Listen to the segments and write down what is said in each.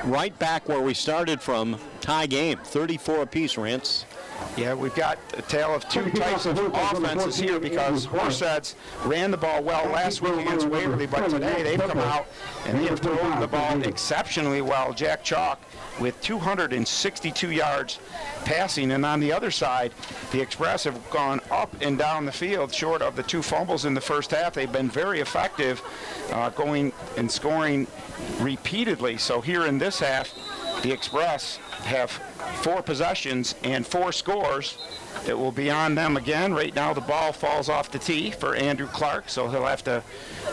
right back where we started from. Tie game, 34 apiece, Rance. Yeah, we've got a tale of two types of offenses here because Horseheads ran the ball well last week against Waverly, but today they've come out and they have thrown the ball exceptionally well. Jack Chalk with 262 yards passing, and on the other side, the Express have gone up and down the field short of the 2 fumbles in the first half. They've been very effective going and scoring repeatedly. So here in this half, the Express have 4 possessions and 4 scores. It will be on them again. Right now the ball falls off the tee for Andrew Clark, so he'll have to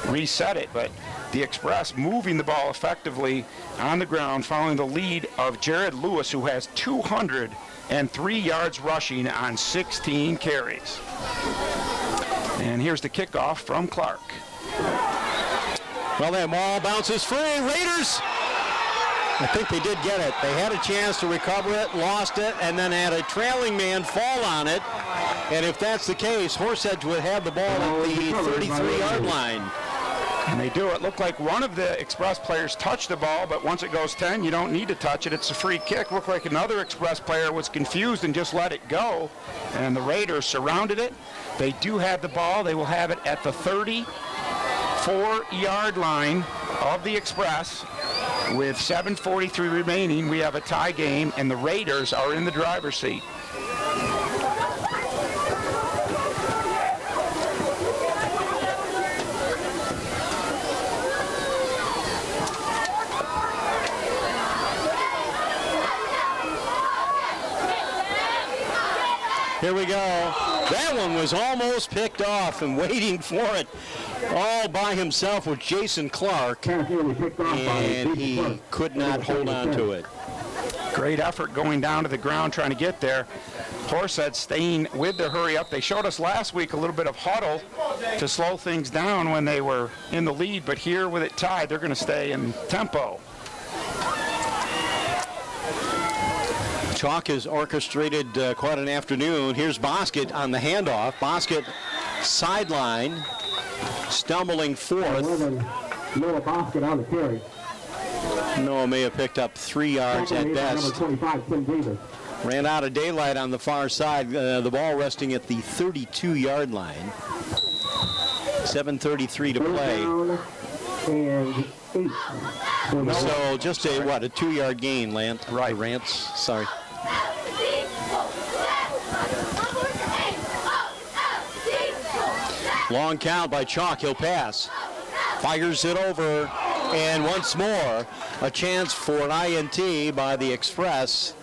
reset it. But the Express moving the ball effectively on the ground, following the lead of Jared Lewis, who has 203 yards rushing on 16 carries. And here's the kickoff from Clark. Well, that ball bounces free. Raiders! I think they did get it. They had a chance to recover it, lost it, and then had a trailing man fall on it. And if that's the case, Horseheads would have the ball at the 33-yard line. And they do. It looked like one of the Express players touched the ball, but once it goes 10, you don't need to touch it. It's a free kick. Looked like another Express player was confused and just let it go. And the Raiders surrounded it. They do have the ball. They will have it at the 34-yard line of the Express. With 7:43 remaining, we have a tie game, and the Raiders are in the driver's seat. Here we go. That one was almost picked off, and waiting for it all by himself was Jason Clark, and he could not hold on to it. Great effort going down to the ground trying to get there. Horseheads staying with the hurry up. They showed us last week a little bit of huddle to slow things down when they were in the lead, but here with it tied, they're going to stay in tempo. Chalk has orchestrated quite an afternoon. Here's Bosket on the handoff. Bosket sideline, stumbling fourth. Noah Bosket on the carry. Noah may have picked up 3 yards at best. 25, Tim Davis. Ran out of daylight on the far side. The ball resting at the 32-yard line. 7:33 to play. And 8. So just a 2-yard gain, Rance. Sorry. Long count by Chalk. He'll pass. Fires it over. And once more, a chance for an INT by the Express.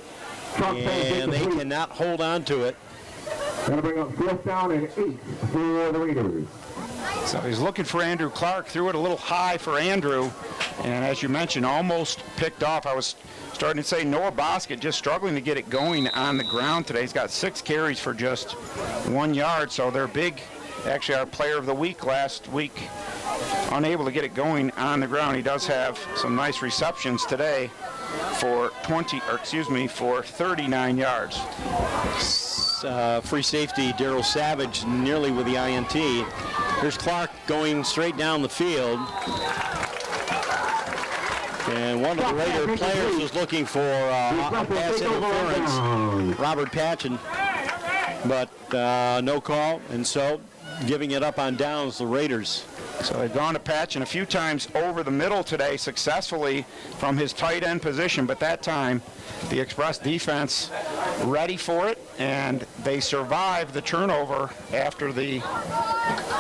And they cannot hold on to it. Going to bring up 4th down and 8 for the Raiders. So he's looking for Andrew Clark. Threw it a little high for Andrew. And as you mentioned, almost picked off. I was starting to say Noah Bosket just struggling to get it going on the ground today. He's got 6 carries for just 1 yard. So they're big. Actually, our player of the week last week, unable to get it going on the ground. He does have some nice receptions today for 39 yards. Free safety, Darryl Savage, nearly with the INT. Here's Clark going straight down the field. And one of the Raider players is looking for a pass interference, Robert Patchen. But no call, and so giving it up on downs, the Raiders. So they've gone to Patchen a few times over the middle today successfully from his tight end position, but that time the Express defense ready for it, and they survived the turnover after the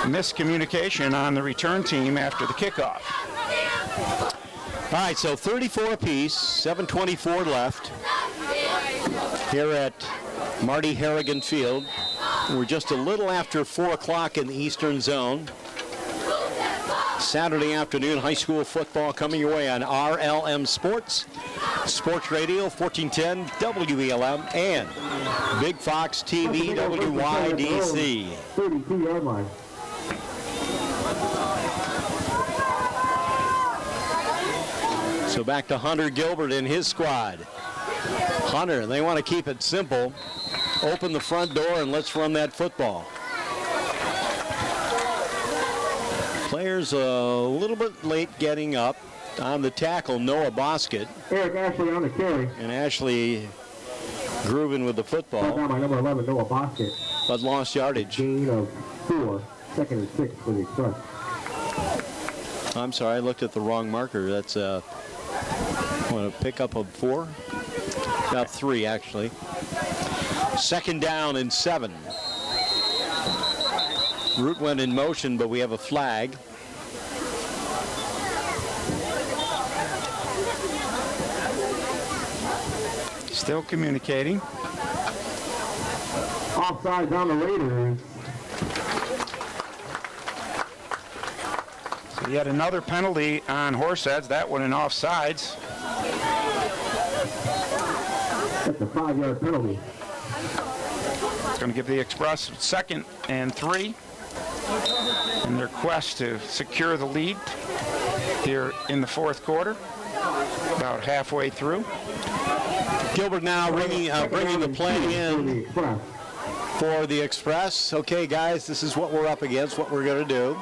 miscommunication on the return team after the kickoff. All right, so 34 apiece, 7:24 left here at Marty Harrigan Field. We're just a little after 4 o'clock in the Eastern Zone. Saturday afternoon high school football coming your way on RLM Sports, Sports Radio 1410 WELM, and Big Fox TV WYDC. 32-yard line. So back to Hunter Gilbert and his squad. Hunter, they want to keep it simple. Open the front door and let's run that football. Players a little bit late getting up. On the tackle, Noah Bosket. Eric Ashley on the carry. And Ashley grooving with the football. Down by number 11, Noah Bosket. But lost yardage. Gain of 4, 2nd and 6 for the Express. I'm sorry, I looked at the wrong marker. That's a pickup of 4? About 3, actually. 2nd down and 7. Root went in motion, but we have a flag. Still communicating. Offside on the Raiders. So yet another penalty on Horseheads. That one in offsides. That's a 5-yard penalty. It's going to give the Express 2nd and 3 in their quest to secure the lead here in the 4th quarter. About halfway through. Gilbert now bringing the play in for the Express. Okay, guys, this is what we're up against, what we're going to do.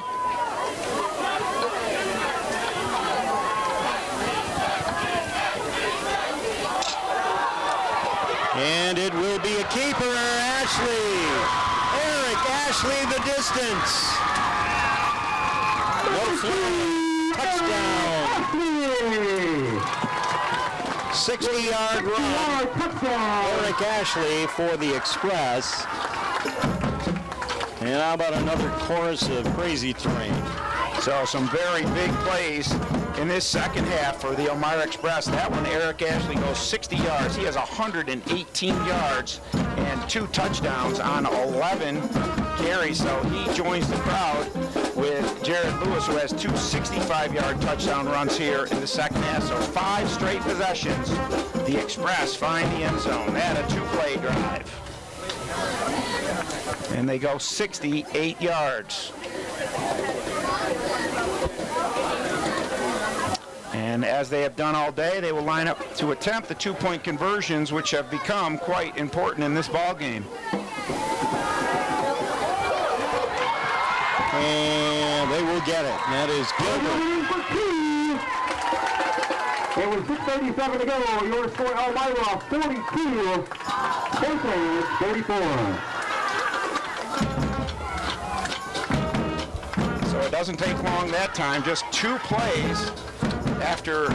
And it will be a keeper, Ashley. Eric Ashley, the distance. No flag. Touchdown. 60-yard run. Eric Ashley for the Express. And how about another chorus of crazy terrain? So some very big plays in this second half for the Elmira Express. That one, Eric Ashley goes 60 yards. He has 118 yards and 2 touchdowns on 11 carries. So he joins the crowd with Jared Lewis, who has 2 65-yard touchdown runs here in the second half. So 5 straight possessions. The Express find the end zone. They had a 2-play drive. And they go 68 yards. And as they have done all day, they will line up to attempt the 2-point conversions, which have become quite important in this ball game. And they will get it. That is Gilbert. It was 6:37 to go. Your score, Elmira 42, Horseheads 34. So it doesn't take long that time. Just 2 plays after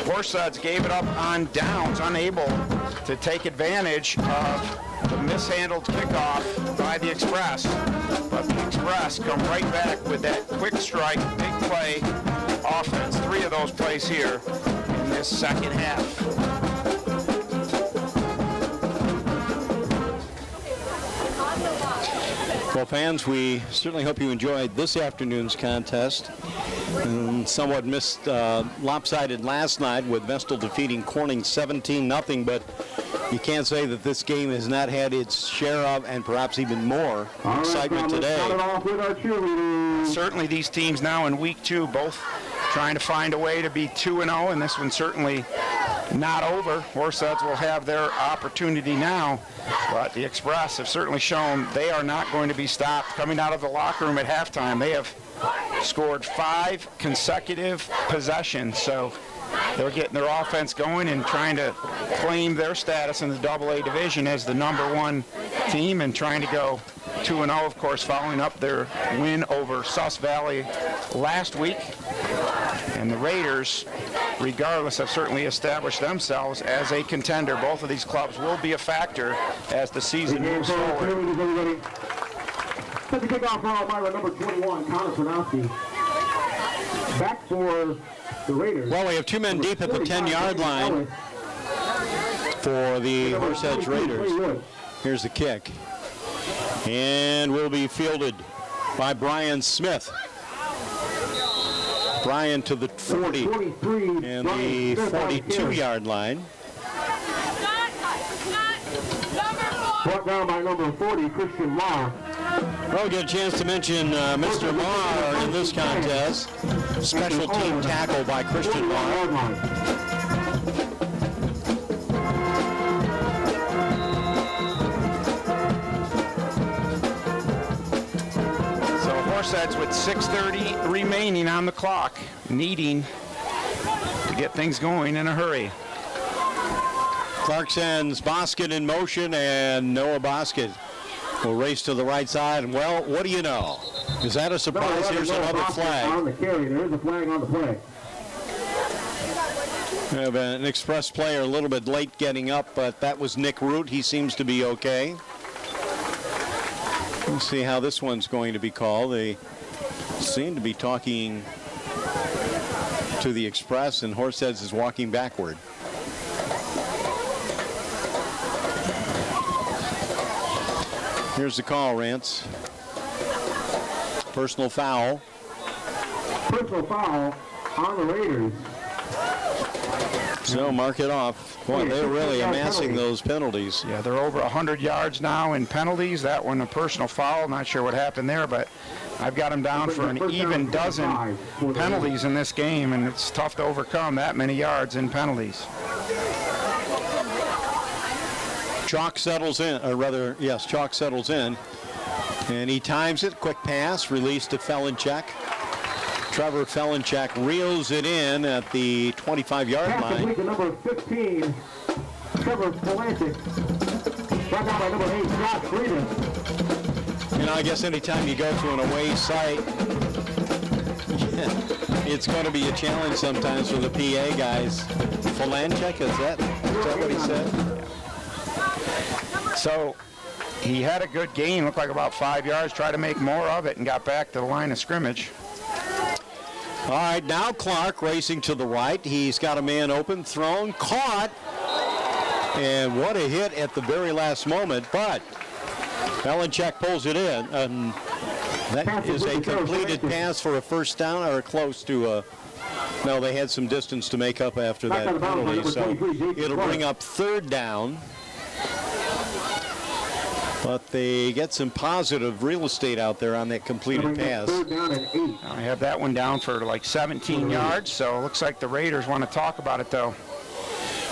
Horseheads gave it up on downs, unable to take advantage of the mishandled kickoff by the Express. But the Express come right back with that quick strike, big play offense. 3 of those plays here in this second half. Well, fans, we certainly hope you enjoyed this afternoon's contest. And somewhat missed lopsided last night with Vestal defeating Corning 17-0, but you can't say that this game has not had its share of and perhaps even more excitement today. Certainly these teams now in week 2 both trying to find a way to be 2-0, and this one's certainly not over. Horseheads will have their opportunity now, but the Express have certainly shown they are not going to be stopped. Coming out of the locker room at halftime, they have scored 5 consecutive possessions, so they're getting their offense going and trying to claim their status in the AA division as the #1 team and trying to go 2-0, of course, following up their win over Sus Valley last week. And the Raiders, regardless, have certainly established themselves as a contender. Both of these clubs will be a factor as the season moves forward. Set the kickoff for Elmira, number 21, Connor Pronowski. Back for the Raiders. Well, we have 2 men deep at the 10-yard line for the Horseheads Raiders. Here's the kick. And will be fielded by Brian Smith. Brian to the 40 and the 42-yard line. Brought down by number 40, Christian Law. Well, we get a chance to mention Mr. Marr in this contest. Special team tackle by Christian Marr. So Horseheads with 6:30 remaining on the clock, needing to get things going in a hurry. Clark sends Boskin in motion, and Noah Boskin will race to the right side. And, well, what do you know? Is that a surprise? Here's another flag. On the carry. There is a flag on the play. We have an Express player a little bit late getting up, but that was Nick Root. He seems to be okay. Let's see how this one's going to be called. They seem to be talking to the Express, and Horseheads is walking backward. Here's the call, Rance. Personal foul. Personal foul on the Raiders. So mark it off. Boy, they're really amassing those penalties. Yeah, they're over 100 yards now in penalties. That one a personal foul. Not sure what happened there, but I've got them down for an even dozen penalties in this game, and it's tough to overcome that many yards in penalties. Chalk settles in, or rather, yes, Chalk settles in. And he times it. Quick pass, release to Felinchek. Trevor Felinchek reels it in at the 25-yard line. Pass to number 15, Trevor Felinchek. Brought down by number 8, Josh Freeman. You know, I guess anytime you go to an away site, it's going to be a challenge sometimes for the PA guys. Felinchek, is that what he said? So he had a good gain, looked like about 5 yards, tried to make more of it, and got back to the line of scrimmage. All right, now Clark racing to the right. He's got a man open, thrown, caught. And what a hit at the very last moment, but Felinchek pulls it in. And that is a completed pass for a first down, or close to a... No, they had some distance to make up after that penalty, so it'll bring up third down. But they get some positive real estate out there on that completed pass. I have that one down for like 17 yards, so it looks like the Raiders want to talk about it, though.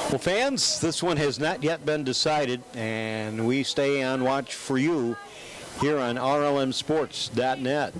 Well, fans, this one has not yet been decided, and we stay on watch for you here on RLMSports.net.